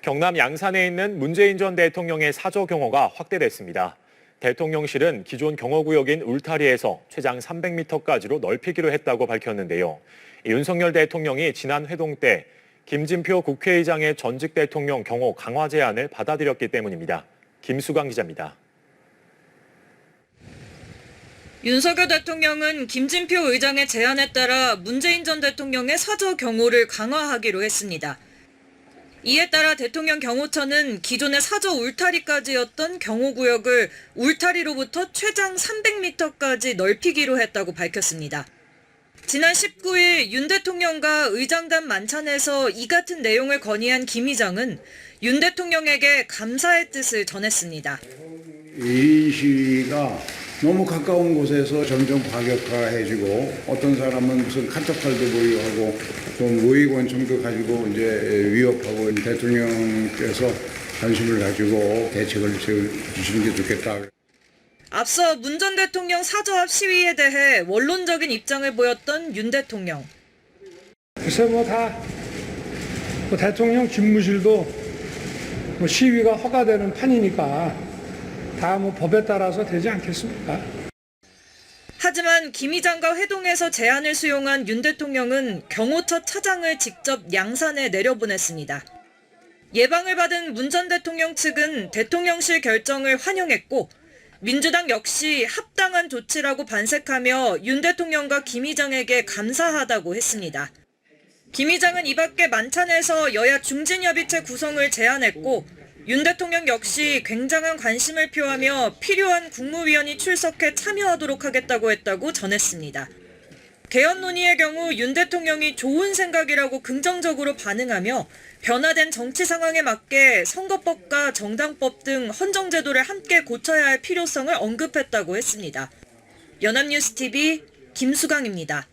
경남 양산에 있는 문재인 전 대통령의 사저 경호가 확대됐습니다. 대통령실은 기존 경호구역인 울타리에서 최장 300m까지로 넓히기로 했다고 밝혔는데요. 윤석열 대통령이 지난 회동 때 김진표 국회의장의 전직 대통령 경호 강화 제안을 받아들였기 때문입니다. 김수강 기자입니다. 윤석열 대통령은 김진표 의장의 제안에 따라 문재인 전 대통령의 사저 경호를 강화하기로 했습니다. 이에 따라 대통령 경호처는 기존의 사저 울타리까지였던 경호구역을 울타리로부터 최장 300m까지 넓히기로 했다고 밝혔습니다. 지난 19일 윤 대통령과 의장단 만찬에서 이 같은 내용을 건의한 김 의장은 윤 대통령에게 감사의 뜻을 전했습니다. 이 시위가 너무 가까운 곳에서 점점 과격화해지고 어떤 사람은 무슨 칸터칼도 보유하고 좀 우익원청도 가지고 이제 위협하고 대통령께서 관심을 가지고 대책을 주시는 게 좋겠다. 앞서 문 전 대통령 사저 앞 시위에 대해 원론적인 입장을 보였던 윤 대통령. 글쎄 대통령 집무실도 시위가 허가되는 판이니까 다 법에 따라서 되지 않겠습니까? 하지만 김 의장과 회동에서 제안을 수용한 윤 대통령은 경호처 차장을 직접 양산에 내려보냈습니다. 예방을 받은 문 전 대통령 측은 대통령실 결정을 환영했고 민주당 역시 합당한 조치라고 반색하며 윤 대통령과 김 의장에게 감사하다고 했습니다. 김 의장은 이 밖에 만찬에서 여야 중진협의체 구성을 제안했고 윤 대통령 역시 굉장한 관심을 표하며 필요한 국무위원이 출석해 참여하도록 하겠다고 했다고 전했습니다. 개헌 논의의 경우 윤 대통령이 좋은 생각이라고 긍정적으로 반응하며 변화된 정치 상황에 맞게 선거법과 정당법 등 헌정제도를 함께 고쳐야 할 필요성을 언급했다고 했습니다. 연합뉴스TV 김수강입니다.